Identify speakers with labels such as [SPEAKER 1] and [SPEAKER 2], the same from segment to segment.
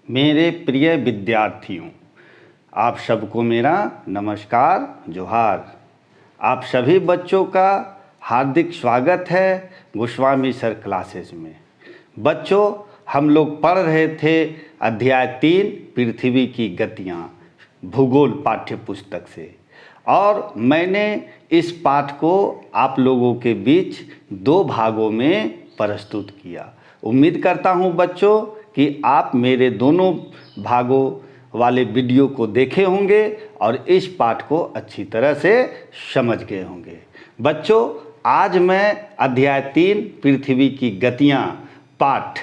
[SPEAKER 1] मेरे प्रिय विद्यार्थियों, आप सबको मेरा नमस्कार जोहार। आप सभी बच्चों का हार्दिक स्वागत है गोस्वामी सर क्लासेस में। बच्चों, हम लोग पढ़ रहे थे अध्याय 3 पृथ्वी की गतियाँ भूगोल पाठ्य पुस्तक से, और मैंने इस पाठ को आप लोगों के बीच 2 भागों में प्रस्तुत किया। उम्मीद करता हूँ बच्चों कि आप मेरे दोनों भागों वाले वीडियो को देखे होंगे और इस पाठ को अच्छी तरह से समझ गए होंगे। बच्चों, आज मैं अध्याय 3 पृथ्वी की गतियाँ पाठ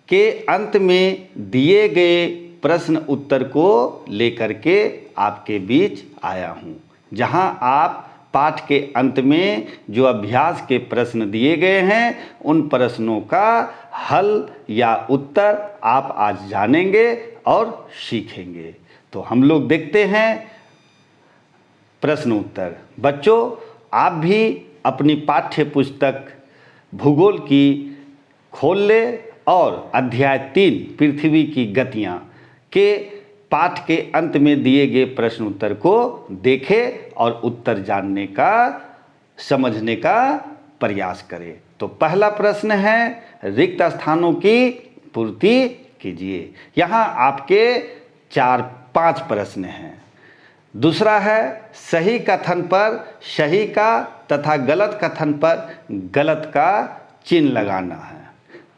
[SPEAKER 1] के अंत में दिए गए प्रश्न उत्तर को लेकर के आपके बीच आया हूँ, जहाँ आप पाठ के अंत में जो अभ्यास के प्रश्न दिए गए हैं उन प्रश्नों का हल या उत्तर आप आज जानेंगे और सीखेंगे। तो हम लोग देखते हैं प्रश्न उत्तर। बच्चों, आप भी अपनी पाठ्य पुस्तक भूगोल की खोल ले और अध्याय 3 पृथ्वी की गतियाँ के पाठ के अंत में दिए गए प्रश्न उत्तर को देखें और उत्तर जानने का, समझने का प्रयास करें। तो पहला प्रश्न है, रिक्त स्थानों की पूर्ति कीजिए। यहाँ आपके 4-5 प्रश्न हैं। दूसरा है, सही कथन पर सही का तथा गलत कथन पर गलत का चिन्ह लगाना है।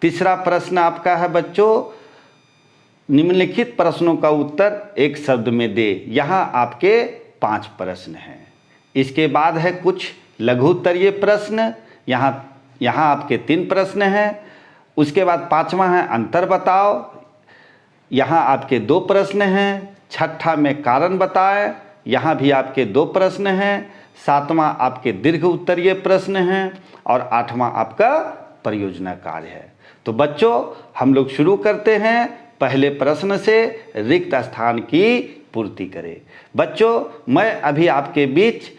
[SPEAKER 1] तीसरा प्रश्न आपका है बच्चों, निम्नलिखित प्रश्नों का उत्तर एक शब्द में दे। यहाँ आपके 5 प्रश्न हैं। इसके बाद है कुछ लघु उत्तरीय प्रश्न। यहाँ आपके 3 प्रश्न हैं। उसके बाद 5वां है अंतर बताओ। यहाँ आपके 2 प्रश्न हैं। छठा में कारण बताएं। यहाँ भी आपके 2 प्रश्न हैं। 7वां आपके दीर्घ उत्तरीय प्रश्न हैं और 8वां आपका परियोजना कार्य है। तो बच्चों, हम लोग शुरू करते हैं पहले प्रश्न से, रिक्त स्थान की पूर्ति करें। बच्चों, मैं अभी आपके बीच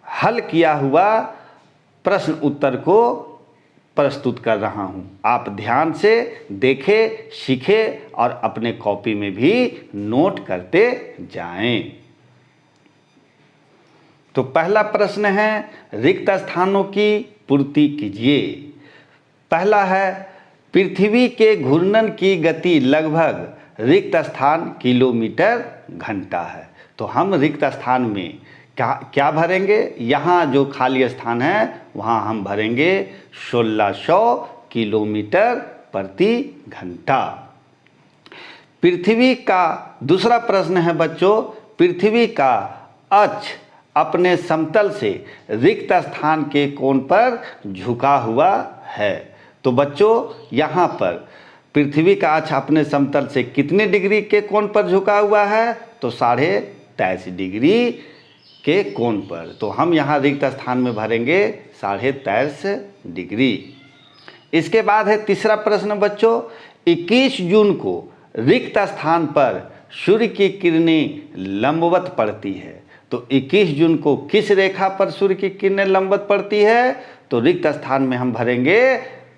[SPEAKER 1] हल किया हुआ प्रश्न उत्तर को प्रस्तुत कर रहा हूं। आप ध्यान से देखें, सीखें और अपने कॉपी में भी नोट करते जाएं। तो पहला प्रश्न है, रिक्त स्थानों की पूर्ति कीजिए। पहला है, पृथ्वी के घूर्णन की गति लगभग रिक्त स्थान किलोमीटर घंटा है। तो हम रिक्त स्थान में क्या भरेंगे? यहाँ जो खाली स्थान है वहाँ हम भरेंगे 1600 किलोमीटर प्रति घंटा। पृथ्वी का दूसरा प्रश्न है बच्चों, पृथ्वी का अक्ष अपने समतल से रिक्त स्थान के कोण पर झुका हुआ है। तो बच्चों, यहाँ पर पृथ्वी का अक्ष अपने समतल से कितने डिग्री के कोण पर झुका हुआ है? तो 23.5 डिग्री के कोण पर। तो हम यहाँ रिक्त स्थान में भरेंगे 23.5 डिग्री। इसके बाद है तीसरा प्रश्न बच्चों, 21 जून को रिक्त स्थान पर सूर्य की किरणें लंबवत पड़ती है। तो 21 जून को किस रेखा पर सूर्य की किरणें लंबवत पड़ती है? तो रिक्त स्थान में हम भरेंगे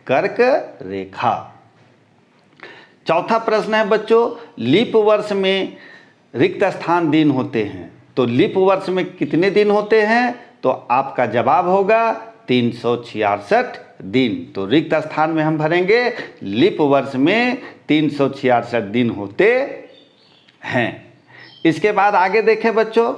[SPEAKER 1] कर्क रेखा। चौथा प्रश्न है बच्चों, लीप वर्ष में रिक्त स्थान दिन होते हैं। तो लीप वर्ष में कितने दिन होते हैं? तो आपका जवाब होगा 366 दिन। तो रिक्त स्थान में हम भरेंगे लीप वर्ष में 366 दिन होते हैं। इसके बाद आगे देखें बच्चों,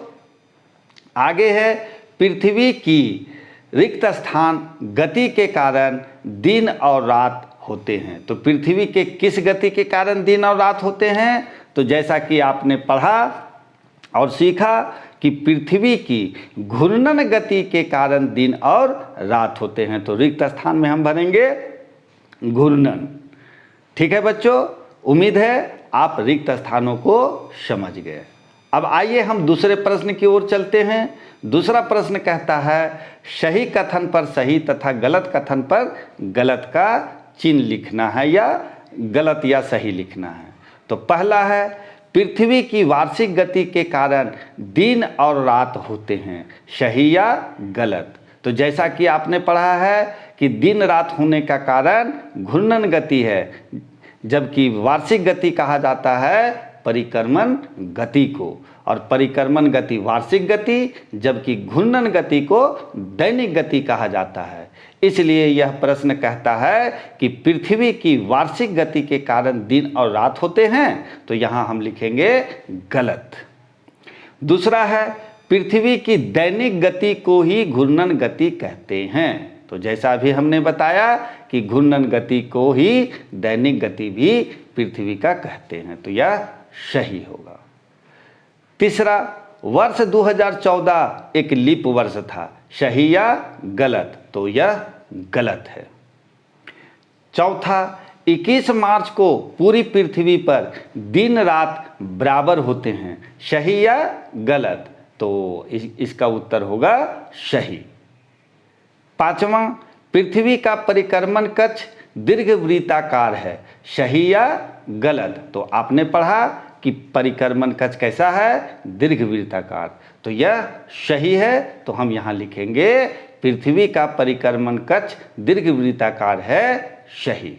[SPEAKER 1] आगे है, पृथ्वी की रिक्त स्थान गति के कारण दिन और रात होते हैं। तो पृथ्वी के किस गति के कारण दिन और रात होते हैं? तो जैसा कि आपने पढ़ा और सीखा कि पृथ्वी की घूर्णन गति के कारण दिन और रात होते हैं। तो रिक्त स्थान में हम भरेंगे घूर्णन। ठीक है बच्चों, उम्मीद है आप रिक्त स्थानों को समझ गए। अब आइए हम दूसरे प्रश्न की ओर चलते हैं। दूसरा प्रश्न कहता है, सही कथन पर सही तथा गलत कथन पर गलत का चिन्ह लिखना है या गलत या सही लिखना है। तो पहला है, पृथ्वी की वार्षिक गति के कारण दिन और रात होते हैं, सही या गलत। तो जैसा कि आपने पढ़ा है कि दिन रात होने का कारण घूर्णन गति है, जबकि वार्षिक गति कहा जाता है परिक्रमण गति को, और परिक्रमण गति वार्षिक गति, जबकि घूर्णन गति को दैनिक गति कहा जाता है। इसलिए यह प्रश्न कहता है कि पृथ्वी की वार्षिक गति के कारण दिन और रात होते हैं, तो यहाँ हम लिखेंगे गलत। दूसरा है पृथ्वी की दैनिक गति को ही घूर्णन गति कहते हैं, तो जैसा भी हमने बताया कि घूर्णन गति को ही दैनिक गति भी पृथ्वी का कहते हैं, तो यह सही होगा। तीसरा, वर्ष 2014 एक लीप वर्ष था, सही या गलत, तो यह गलत है। चौथा, 21 मार्च को पूरी पृथ्वी पर दिन रात बराबर होते हैं, सही या गलत, तो इसका उत्तर होगा सही। पांचवा, पृथ्वी का परिक्रमण कक्ष दीर्घवृत्ताकार है, सही या गलत, तो आपने पढ़ा कि परिक्रमण कक्ष कैसा है, दीर्घवृत्ताकार, तो यह सही है, तो हम यहाँ लिखेंगे पृथ्वी का परिक्रमण कक्ष दीर्घवृत्ताकार है, सही।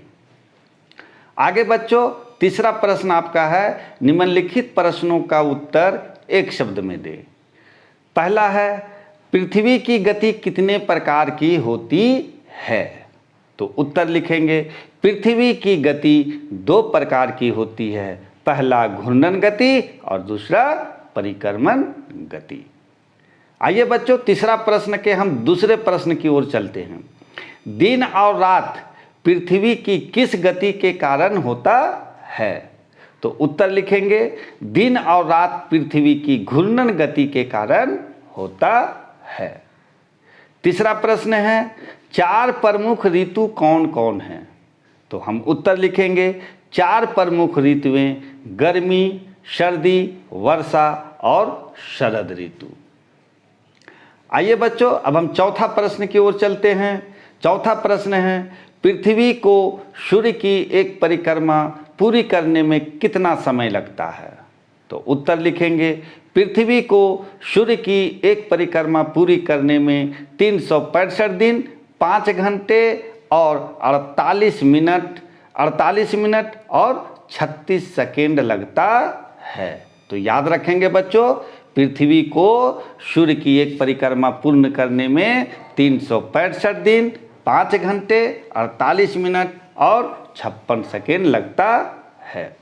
[SPEAKER 1] आगे बच्चों, तीसरा प्रश्न आपका है, निम्नलिखित प्रश्नों का उत्तर एक शब्द में दे। पहला है, पृथ्वी की गति कितने प्रकार की होती है, तो उत्तर लिखेंगे पृथ्वी की गति 2 प्रकार की होती है, पहला घूर्णन गति और दूसरा परिक्रमण गति। आइए बच्चों, तीसरा प्रश्न के हम दूसरे प्रश्न की ओर चलते हैं। दिन और रात पृथ्वी की किस गति के कारण होता है, तो उत्तर लिखेंगे दिन और रात पृथ्वी की घूर्णन गति के कारण होता है। तीसरा प्रश्न है, 4 प्रमुख ऋतु कौन कौन हैं, तो हम उत्तर लिखेंगे 4 प्रमुख ऋतुएं गर्मी, सर्दी, वर्षा और शरद ऋतु। आइए बच्चों, अब हम चौथा प्रश्न की ओर चलते हैं। चौथा प्रश्न है, पृथ्वी को सूर्य की एक परिक्रमा पूरी करने में कितना समय लगता है, तो उत्तर लिखेंगे पृथ्वी को सूर्य की एक परिक्रमा पूरी करने में 365 दिन, 5 घंटे और 48 मिनट और 36 सेकेंड लगता है। तो याद रखेंगे बच्चों, पृथ्वी को सूर्य की एक परिक्रमा पूर्ण करने में 365 दिन, 5 घंटे, 48 मिनट और 56 सेकेंड लगता है।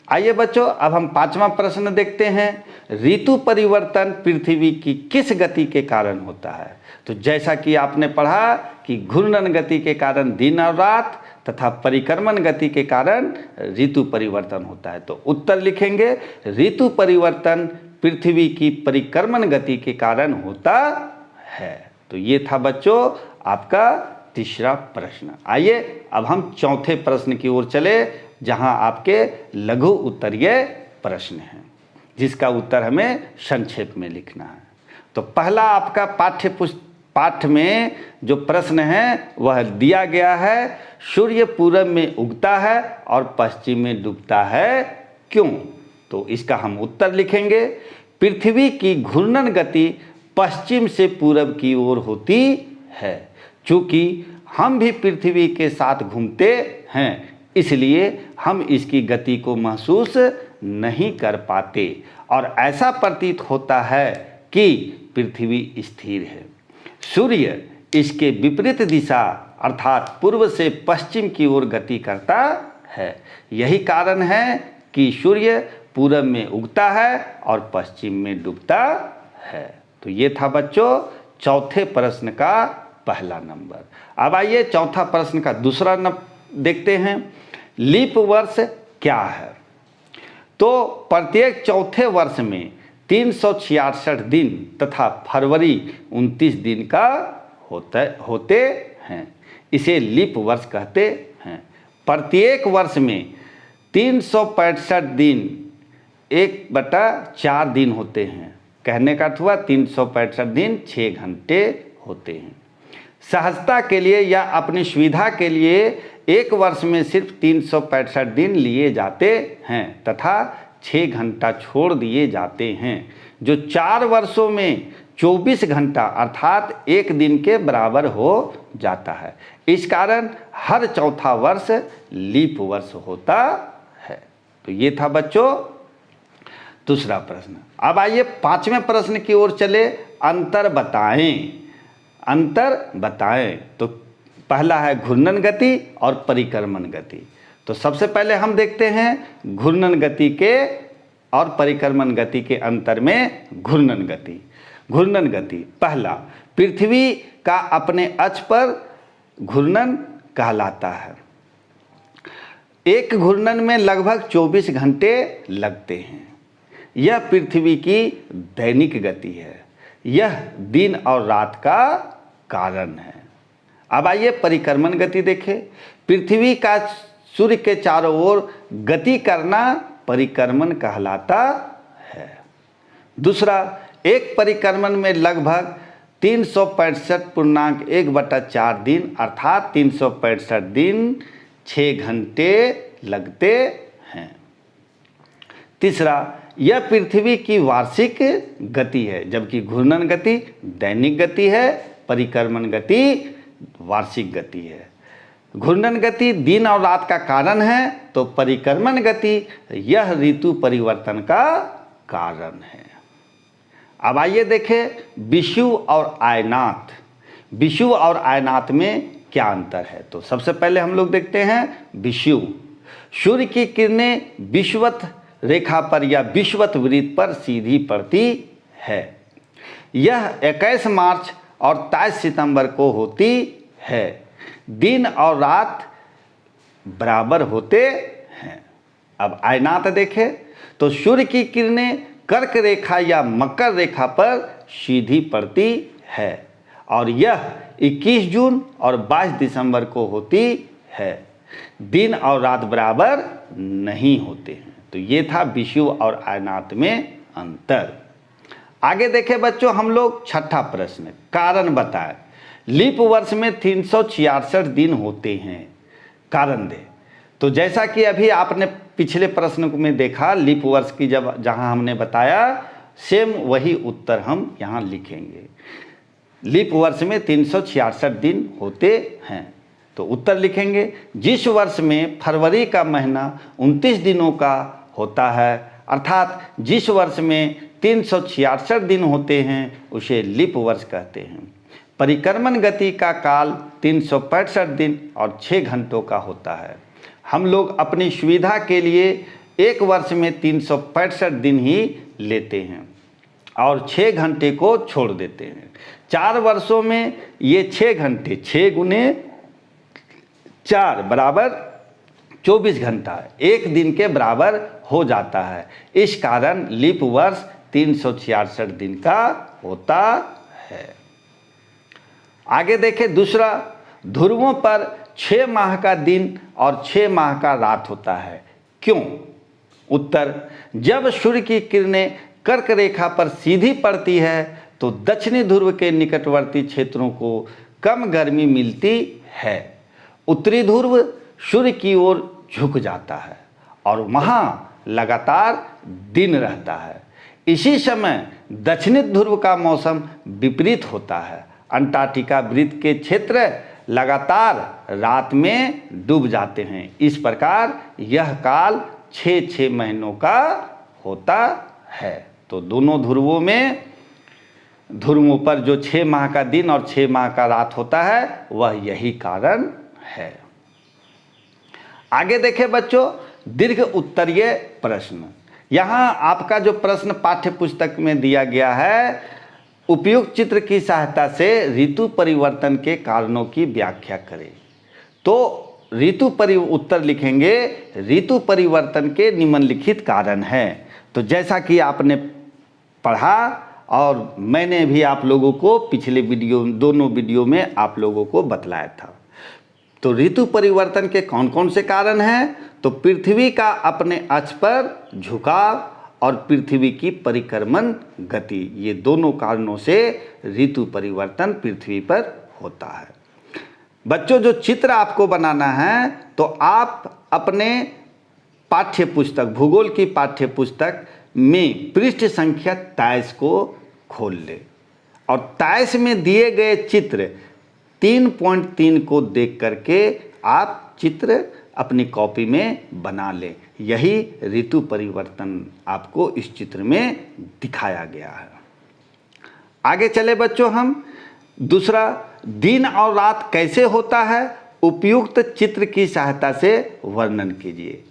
[SPEAKER 1] आइए बच्चों, अब हम 5वां प्रश्न देखते हैं। ऋतु परिवर्तन पृथ्वी की किस गति के कारण होता है, तो जैसा कि आपने पढ़ा कि घूर्णन गति के कारण दिन और रात तथा परिक्रमण गति के कारण ऋतु परिवर्तन होता है, तो उत्तर लिखेंगे ऋतु परिवर्तन पृथ्वी की परिक्रमण गति के कारण होता है। तो ये था बच्चों आपका तीसरा प्रश्न। आइए अब हम चौथे प्रश्न की ओर चले, जहां आपके लघु उत्तरीय प्रश्न हैं, जिसका उत्तर हमें संक्षेप में लिखना है। तो पहला आपका पाठ्य में जो प्रश्न है वह दिया गया है, सूर्य पूरब में उगता है और पश्चिम में डूबता है, क्यों? तो इसका हम उत्तर लिखेंगे पृथ्वी की घूर्णन गति पश्चिम से पूरब की ओर होती है। चूँकि हम भी पृथ्वी के साथ घूमते हैं, इसलिए हम इसकी गति को महसूस नहीं कर पाते और ऐसा प्रतीत होता है कि पृथ्वी स्थिर है। सूर्य इसके विपरीत दिशा अर्थात पूर्व से पश्चिम की ओर गति करता है। यही कारण है कि सूर्य पूरब में उगता है और पश्चिम में डूबता है। तो ये था बच्चों चौथे प्रश्न का पहला नंबर। अब आइए चौथा प्रश्न का दूसरा देखते हैं। लीप वर्ष क्या है? तो प्रत्येक चौथे वर्ष में 366 दिन तथा फरवरी 29 दिन का होते हैं, इसे लीप वर्ष कहते हैं। प्रत्येक वर्ष में 365 दिन 1/4 दिन होते हैं। कहने का अर्थ हुआ 365 दिन 6 घंटे होते हैं। सहजता के लिए या अपनी सुविधा के लिए एक वर्ष में सिर्फ 365 दिन लिए जाते हैं तथा 6 घंटा छोड़ दिए जाते हैं। जो 4 वर्षों में 24 घंटा अर्थात एक दिन के बराबर हो जाता है। इस कारण हर चौथा वर्ष लीप वर्ष होता है। तो ये था बच्चों दूसरा प्रश्न। अब आइए 5वें प्रश्न की ओर चले। अंतर बताएं। अंतर बताएं। तो पहला है घूर्णन गति और परिक्रमण गति। तो सबसे पहले हम देखते हैं घूर्णन गति के और परिक्रमण गति के अंतर में घूर्णन गति। घूर्णन गति पहला, पृथ्वी का अपने अक्ष पर घूर्णन कहलाता है। एक घूर्णन में लगभग 24 घंटे लगते हैं। यह पृथ्वी की दैनिक गति है। यह दिन और रात का कारण है। अब आइए परिक्रमण गति देखें। पृथ्वी का सूर्य के चारों ओर गति करना परिक्रमण कहलाता है। दूसरा, एक परिक्रमण में लगभग 365.1/4 दिन अर्थात 365 दिन 6 घंटे लगते हैं। तीसरा, यह पृथ्वी की वार्षिक गति है, जबकि घूर्णन गति दैनिक गति है, परिक्रमण गति वार्षिक गति है। घूर्णन गति दिन और रात का कारण है, तो परिक्रमण गति यह ऋतु परिवर्तन का कारण है। अब आइए देखें विषुव और आयनात। विषुव और आयनात में क्या अंतर है। तो सबसे पहले हम लोग देखते हैं विषुव। सूर्य की किरणें विषुवत रेखा पर या विषुवत वृत्त पर सीधी पड़ती है। यह 21 मार्च और 23 सितंबर को होती है। दिन और रात बराबर होते हैं। अब आयनात देखें तो सूर्य की किरणें कर्क रेखा या मकर रेखा पर सीधी पड़ती है और यह 21 जून और 22 दिसंबर को होती है। दिन और रात बराबर नहीं होते हैं। तो ये था विषुव और आयनात में अंतर। आगे देखें बच्चों हम लोग छठा प्रश्न, कारण बताएं। लीप वर्ष में 366 दिन होते हैं, कारण दे। तो जैसा कि अभी आपने पिछले प्रश्न में देखा लीप वर्ष की जहां हमने बताया, सेम वही उत्तर हम यहाँ लिखेंगे। लीप वर्ष में 366 दिन होते हैं, तो उत्तर लिखेंगे जिस वर्ष में फरवरी का महीना 29 दिनों का होता है, अर्थात जिस वर्ष में 366 दिन होते हैं उसे लीप वर्ष कहते हैं। परिक्रमण गति का काल 365 दिन और 6 घंटों का होता है। हम लोग अपनी सुविधा के लिए एक वर्ष में 365 दिन ही लेते हैं और 6 घंटे को छोड़ देते हैं। 4 वर्षों में ये 6 घंटे 6 गुने 4 बराबर 24 घंटा एक दिन के बराबर हो जाता है। इस कारण लीप वर्ष 366 दिन का होता है। आगे देखें दूसरा, ध्रुवों पर 6 माह का दिन और 6 माह का रात होता है, क्यों। उत्तर, जब सूर्य की किरणें कर्क रेखा पर सीधी पड़ती है तो दक्षिणी ध्रुव के निकटवर्ती क्षेत्रों को कम गर्मी मिलती है। उत्तरी ध्रुव सूर्य की ओर झुक जाता है और वहाँ लगातार दिन रहता है। इसी समय दक्षिणी ध्रुव का मौसम विपरीत होता है। अंटार्कटिका वृत्त के क्षेत्र लगातार रात में डूब जाते हैं। इस प्रकार यह काल 6 महीनों का होता है। तो दोनों ध्रुवों पर जो 6 माह का दिन और 6 माह का रात होता है वह यही कारण है। आगे देखें बच्चों दीर्घ उत्तरीय प्रश्न। यहाँ आपका जो प्रश्न पाठ्य पुस्तक में दिया गया है, उपयुक्त चित्र की सहायता से ऋतु परिवर्तन के कारणों की व्याख्या करें। तो उत्तर लिखेंगे ऋतु परिवर्तन के निम्नलिखित कारण हैं। तो जैसा कि आपने पढ़ा और मैंने भी आप लोगों को पिछले दोनों वीडियो में आप लोगों को बतलाया था। तो ऋतु परिवर्तन के कौन कौन से कारण हैं। तो पृथ्वी का अपने अक्ष पर झुकाव और पृथ्वी की परिक्रमण गति, ये दोनों कारणों से ऋतु परिवर्तन पृथ्वी पर होता है। बच्चों जो चित्र आपको बनाना है तो आप अपने पाठ्य पुस्तक भूगोल की पाठ्य पुस्तक में पृष्ठ संख्या 23 को खोल ले। और 23 में दिए गए चित्र 3.3 को देख करके आप चित्र अपनी कॉपी में बना लें। यही ऋतु परिवर्तन आपको इस चित्र में दिखाया गया है। आगे चले बच्चों, हम दूसरा, दिन और रात कैसे होता है, उपयुक्त चित्र की सहायता से वर्णन कीजिए।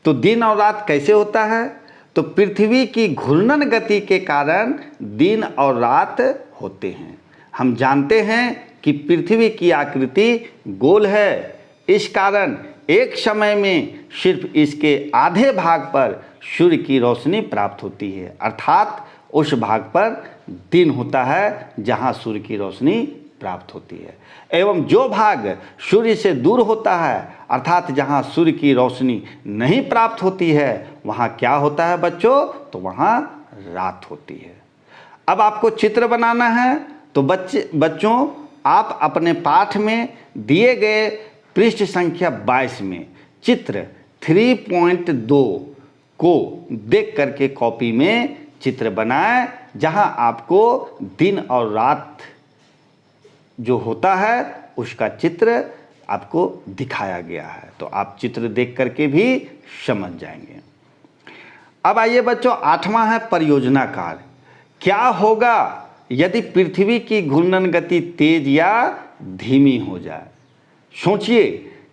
[SPEAKER 1] तो दिन और रात कैसे होता है? तो पृथ्वी की घूर्णन गति के कारण दिन और रात होते हैं। हम जानते हैं कि पृथ्वी की आकृति गोल है, इस कारण एक समय में सिर्फ इसके आधे भाग पर सूर्य की रोशनी प्राप्त होती है, अर्थात उस भाग पर दिन होता है जहां सूर्य की रोशनी प्राप्त होती है। एवं जो भाग सूर्य से दूर होता है, अर्थात जहां सूर्य की रोशनी नहीं प्राप्त होती है, वहां क्या होता है बच्चों? तो वहां रात होती है। अब आपको चित्र बनाना है, तो बच्चों आप अपने पाठ में दिए गए पृष्ठ संख्या 22 में चित्र 3.2 को देख करके कॉपी में चित्र बनाएं, जहां आपको दिन और रात जो होता है उसका चित्र आपको दिखाया गया है। तो आप चित्र देख करके भी समझ जाएंगे। अब आइए बच्चों, 8वां है परियोजना कार्य। क्या होगा यदि पृथ्वी की घूर्णन गति तेज या धीमी हो जाए? सोचिए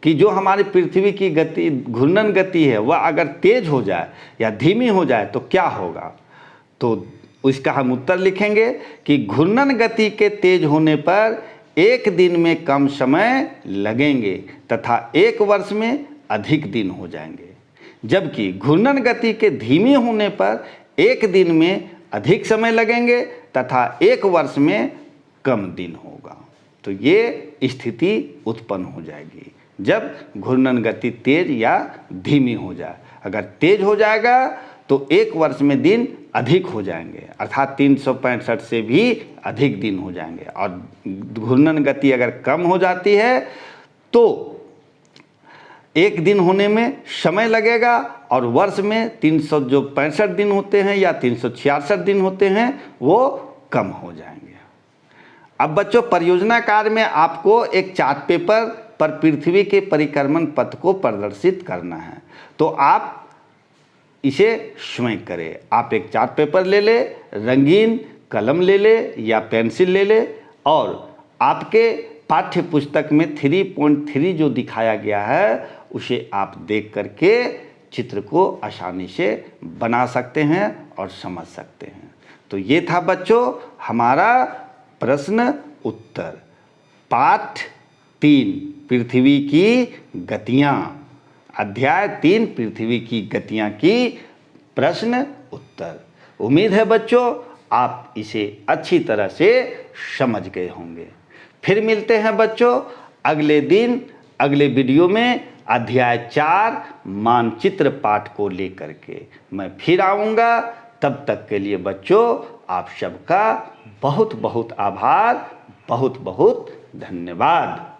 [SPEAKER 1] कि जो हमारी पृथ्वी की गति घूर्णन गति है वह अगर तेज हो जाए या धीमी हो जाए तो क्या होगा? तो उसका हम उत्तर लिखेंगे कि घूर्णन गति के तेज होने पर एक दिन में कम समय लगेंगे तथा एक वर्ष में अधिक दिन हो जाएंगे, जबकि घूर्णन गति के धीमी होने पर एक दिन में अधिक समय लगेंगे तथा एक वर्ष में कम दिन होगा। तो ये स्थिति उत्पन्न हो जाएगी जब घूर्णन गति तेज या धीमी हो जाए। अगर तेज हो जाएगा तो एक वर्ष में दिन अधिक हो जाएंगे, अर्थात 365 से भी अधिक दिन हो जाएंगे। और घूर्णन गति अगर कम हो जाती है तो एक दिन होने में समय लगेगा और वर्ष में 365 दिन होते हैं या 366 दिन होते हैं वो कम हो जाएंगे। अब बच्चों, परियोजना कार्य में आपको एक चार्ट पेपर पर पृथ्वी के परिक्रमण पथ को प्रदर्शित करना है। तो आप इसे स्वयं करें। आप एक चार्ट पेपर ले ले, रंगीन कलम ले ले या पेंसिल ले ले और आपके पाठ्य पुस्तक में 3.3 जो दिखाया गया है उसे आप देख करके चित्र को आसानी से बना सकते हैं और समझ सकते हैं। तो ये था बच्चों हमारा प्रश्न उत्तर, पाठ 3 पृथ्वी की गतियाँ, अध्याय 3 पृथ्वी की गतियाँ की प्रश्न उत्तर। उम्मीद है बच्चों आप इसे अच्छी तरह से समझ गए होंगे। फिर मिलते हैं बच्चों अगले दिन अगले वीडियो में अध्याय 4 मानचित्र पाठ को लेकर के मैं फिर आऊँगा। तब तक के लिए बच्चों आप सबका बहुत बहुत आभार, बहुत बहुत धन्यवाद।